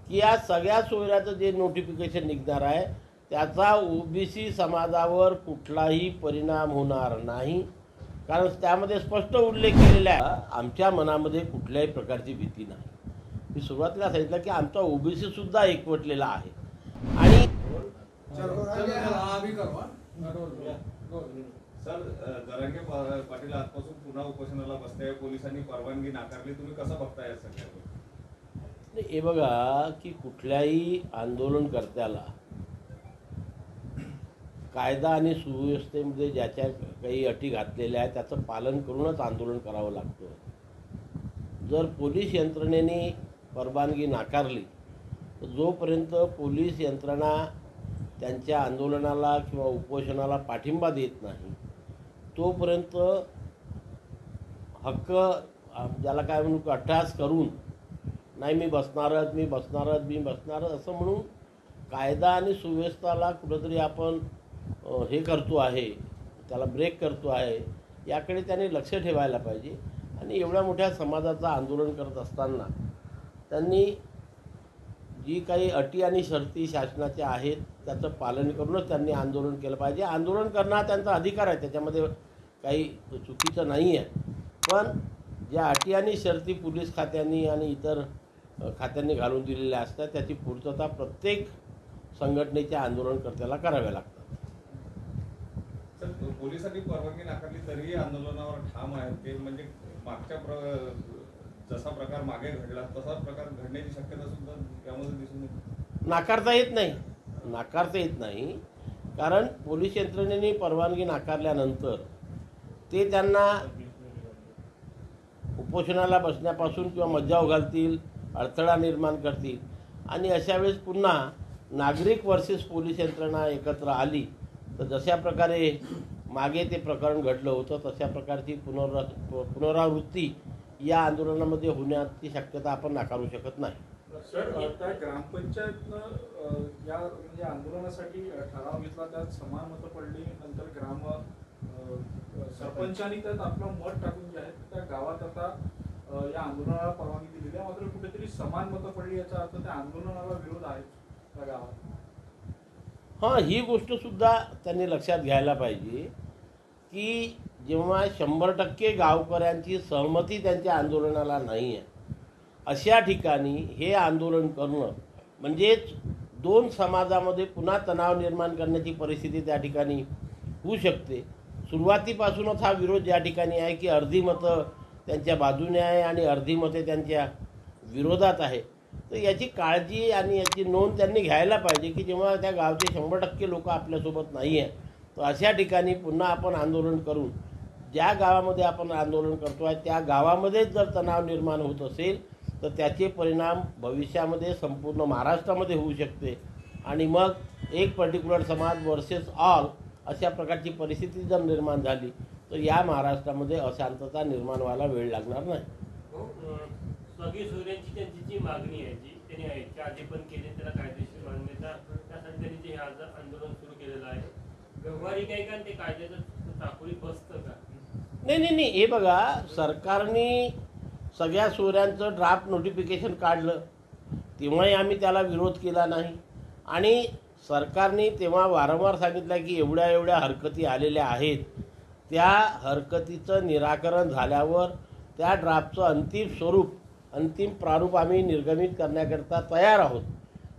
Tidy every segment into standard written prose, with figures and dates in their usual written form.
की या सगळ्या सोयऱ्याचं जे नोटिफिकेशन निघणार आहे त्याचा ओबीसी समाजावर कुठलाही परिणाम होणार नाही, कारण त्यामध्ये स्पष्ट उल्लेख केलेला आहे. आमच्या मनामध्ये कुठल्याही प्रकारची भीती नाही. मी सुरुवातीला सांगितलं की आमचा ओबीसी सुद्धा एकवटलेला आहे. आणि सर, जरांगे पाटील आजपासून पुन्हा उपोषणाला बसते, पोलिसांनी परवानगी नाकारली, तुम्ही कसं बघताय सगळ्या? हे बघा की कुठल्याही आंदोलनकर्त्याला कायदा आणि सुव्यवस्थेमध्ये ज्याच्या काही अटी घातलेल्या आहेत त्याचं पालन करूनच आंदोलन करावं लागतं. जर पोलीस यंत्रणेने परवानगी नाकारली तर जोपर्यंत पोलीस यंत्रणा त्यांच्या आंदोलनाला किंवा उपोषणाला पाठिंबा देत नाही तोपर्यंत हक्क ज्याला काय म्हणू अट्टहास करून नाही मी बसणारच असं म्हणून कायदा आणि सुव्यवस्थेला कुठंतरी आपण हे करतो आहे, त्याला ब्रेक करतो आहे, याकडे त्याने लक्ष ठेवायला पाहिजे. आणि एवढ्या मोठ्या समाजाचं आंदोलन करत असताना त्यांनी जी काही अटी आणि शर्ती शासनाच्या आहेत त्याचं पालन करूनच त्यांनी आंदोलन केलं पाहिजे. आंदोलन करणं हा त्यांचा अधिकार आहे, त्याच्यामध्ये काही चुकीचं नाही आहे. पण ज्या अटी आणि शर्ती पोलीस खात्यांनी आणि इतर खात्यांनी घालून दिलेल्या असतात त्याची पूर्तता प्रत्येक संघटनेच्या आंदोलनकर्त्याला कराव्या लागतात. सर, पोलिसांनी परवानगी नाकारली तरीही आंदोलनावर ठाम आहेत ते, म्हणजे मागच्या जसा प्रकार मागे घडला तसा प्रकार घडण्याची शक्यता सुद्धा त्यामध्ये दिसून येते. नाकारता येत नाही, कारण पोलीस यंत्रणेने परवानगी नाकारल्यानंतर ते त्यांना उपोषणाला बसण्यापासून किंवा मज्जाव घालतील, अडथळा निर्माण करतील. आणि अशा वेळेस पुन्हा नागरिक वर्सेस पोलीस यंत्रणा एकत्र आली तर जशा प्रकारे मागे ते प्रकरण घडलं होतं तशा प्रकारची पुनरावृत्ती या आंदोलनामध्ये होण्याची शक्यता आपण नाकारू शकत नाही. सर, आता ग्रामपंचायतनं या म्हणजे आंदोलनासाठी ठराव घेतला, त्यात समान मतं पडली, नंतर सरपंचांनी त्यात आपलं मत टाकून जे आहे त्या गावात आता या आंदोलनाला परवानगी दिलेली आहे, मात्र कुठेतरी समान मतं पडली याचा अर्थ त्या आंदोलनाला विरोध आहे त्या गावात. हां, ही गोष्ट सुद्धा त्यांनी लक्षात घ्यायला पाहिजे की जेव्हा 100% गावकऱ्यांची सहमती त्यांच्या आंदोलनाला नाही आहे अशा ठिकाणी हे आंदोलन करणं म्हणजेच दोन समाजामध्ये पुन्हा तणाव निर्माण करण्याची परिस्थिती त्या ठिकाणी होऊ शकते. सुरुवातीपासूनच हा विरोध ज्या ठिकाणी आहे की अर्धी मतं त्यांच्या बाजूने आहे आणि अर्धी मते त्यांच्या विरोधात आहे, तर याची काळजी आणि याची नोंद त्यांनी घ्यायला पाहिजे की जेव्हा त्या गावचे 100% लोक आपल्यासोबत नाही आहे तर अशा ठिकाणी पुन्हा आपण आंदोलन करून ज्या गावामध्ये आपण आंदोलन करतो आहे त्या गावामध्येच जर तणाव निर्माण होत असेल तर त्याचे परिणाम भविष्यामध्ये संपूर्ण महाराष्ट्रामध्ये होऊ शकते. आणि मग एक पर्टिक्युलर समाज वर्सेस ऑल अशा प्रकारची परिस्थिती जर निर्माण झाली तर या महाराष्ट्रामध्ये अशांतता निर्माण व्हायला वेळ लागणार नाही. स्वगी सोयऱ्यांची त्यांची जी मागणी आहे जी त्यांनी याच्या आधी पण केली त्याला कायदेशीर मान्यता, त्यासाठी त्यांनी जे आज आंदोलन सुरू केलेलं आहे व्यवहारिक आहे का ते कायद्याचं चाकोरीत बसतं का? नाही, हे बघा, सरकारने सगळ्या सोयऱ्यांचं ड्राफ्ट नोटिफिकेशन काढलं तेव्हाही आम्ही त्याला विरोध केला नाही. आणि सरकारने तेव्हा वारंवार सांगितलं की एवढ्या हरकती आलेल्या आहेत, त्या हरकतीचं निराकरण झाल्यावर त्या ड्राफ्टचं अंतिम प्रारूप आम्ही निर्गमित करण्याकरता तयार आहोत.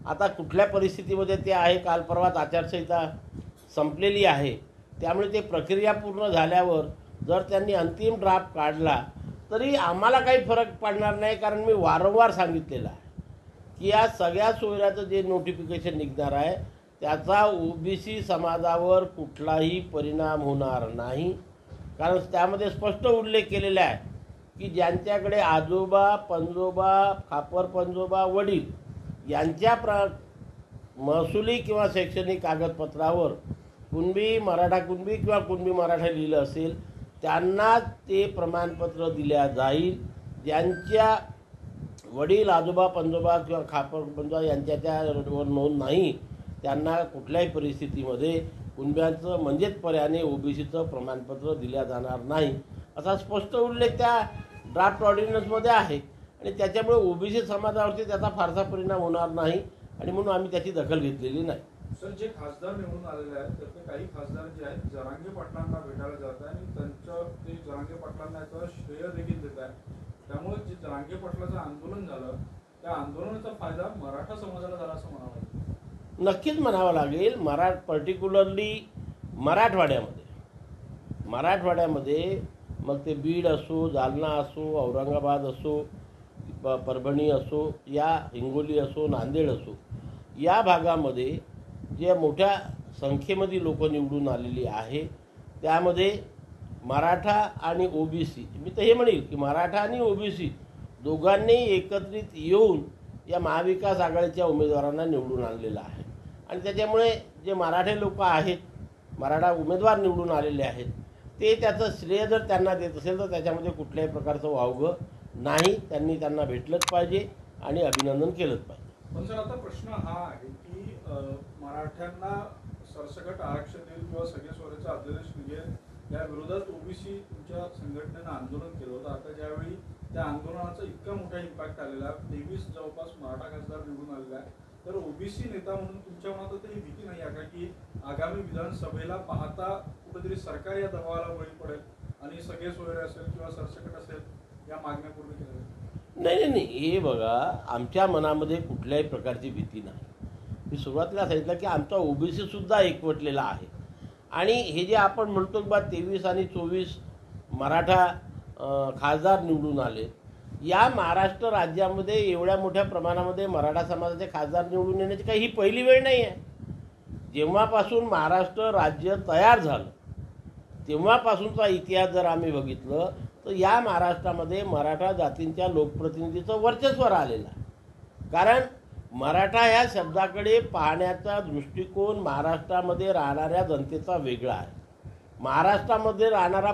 आता कुठल्या परिस्थितीमध्ये ते आहे, काल परवाच आचारसंहिता संपलेली आहे, त्यामुळे ते प्रक्रिया पूर्ण झाल्यावर जर त्यांनी अंतिम ड्राफ्ट काढला तरी आम्हाला काही फरक पडणार नाही, कारण मी वारंवार सांगितलेलं आहे की या सगळ्या सोयऱ्याचं जे नोटिफिकेशन निघणार आहे त्याचा ओबीसी समाजावर कुठलाही परिणाम होणार नाही, कारण त्यामध्ये स्पष्ट उल्लेख केलेला आहे की ज्यांच्याकडे आजोबा, पणजोबा, खापर पणजोबा, वडील यांच्या महसुली किंवा शैक्षणिक कागदपत्रावर मराठा कुणबी किंवा कुणबी मराठा लिहिलं असेल त्यांना ते प्रमाणपत्र दिल्या जाईल. ज्यांच्या वडील, आजोबा, पणजोबा किंवा खापर पणजोबा यांच्यावर नोंद नाही त्यांना कुठल्याही परिस्थितीमध्ये कुणब्यांचं म्हणजेच पर्यायाने ओबीसीचं प्रमाणपत्र दिल्या जाणार नाही असा स्पष्ट उल्लेख त्या ड्राफ्ट ऑर्डिनन्समध्ये आहे. आणि त्याच्यामुळे ओबीसी समाजावरती त्याचा फारसा परिणाम होणार नाही आणि म्हणून आम्ही त्याची दखल घेतलेली नाही. सर, जे खासदार निवडून आलेले आहेत तर ते काही खासदार जे आहेत जरांगे पाटलांना भेटायला जात आहे आणि त्यांचं ते जरांगे पाटलांना याचं श्रेय देखील देत आहे. त्यामुळे जे जरांगे पाटलाचं आंदोलन झालं त्या आंदोलनाचा फायदा मराठा समाजाला झाला असं म्हणावं लागेल. नक्कीच म्हणावं लागेल. पर्टिक्युलरली मराठवाड्यामध्ये मग ते बीड असो, जालना असो, औरंगाबाद असो, परभणी असो, या हिंगोली असो, नांदेड असो, या भागामध्ये जे मोठ्या संख्येमध्ये लोक निवडून आलेली आहे त्यामध्ये मराठा आणि ओबीसी, मी तर हे म्हणेल की मराठा आणि ओबीसी दोघांनी एकत्रित येऊन या महाविकास आघाडीच्या उमेदवारांना निवडून आणलेलं आहे. आणि त्याच्यामुळे जे मराठे लोक आहेत, मराठा उमेदवार निवडून आलेले आहेत, ते त्याचं श्रेय जर त्यांना देत असेल तर त्याच्यामध्ये कुठल्याही प्रकारचं वावगं नाही. त्यांना भेटलंच पाहिजे आणि अभिनंदन केलंच पाहिजे. पण सर, आता प्रश्न हा आहे की मराठ्यांना सरसकट आरक्षण देईल किंवा सगळे स्वराज्य अध्यादेश निघेल या विरोधात ओबीसी तुमच्या संघटनेनं आंदोलन केलं होतं. आता ज्यावेळी त्या आंदोलनाचा इतका मोठा इम्पॅक्ट आलेला आहे, 23 जवळपास मराठा खासदार निवडून आलेला आहे, तर ओबीसी नेता म्हणून तुमच्या मनात तर ही भीती नाही आहे का की आगामी विधानसभेला पाहता कुठेतरी सरकार या दबावाला बळी पडेल आणि सगळे सोयरे असेल किंवा सरसकट असेल या मागण्या पूर्ण केल्या जातील? नाही, हे बघा, आमच्या मनामध्ये कुठल्याही प्रकारची भीती नाही. मी सुरुवातीला सांगितलं की आमचा ओबीसी सुद्धा एकवटलेला आहे आणि हे जे आपण म्हणतो की बा 23 आणि 24 मराठा खासदार निवडून आले, या महाराष्ट्र राज्यामध्ये एवढ्या मोठ्या प्रमाणामध्ये मराठा समाजाचे खासदार निवडून येण्याची काही ही पहिली वेळ नाही आहे. जेव्हापासून महाराष्ट्र राज्य तयार झालं तेव्हापासूनचा इतिहास जर आम्ही बघितलं तर या महाराष्ट्रामध्ये मराठा जातींच्या लोकप्रतिनिधीचं वर्चस्व राहिलेलं आहे. कारण मराठा ह्या शब्दाकडे पाहण्याचा दृष्टिकोन महाराष्ट्रामध्ये राहणाऱ्या जनतेचा वेगळा आहे. महाराष्ट्रामध्ये राहणारा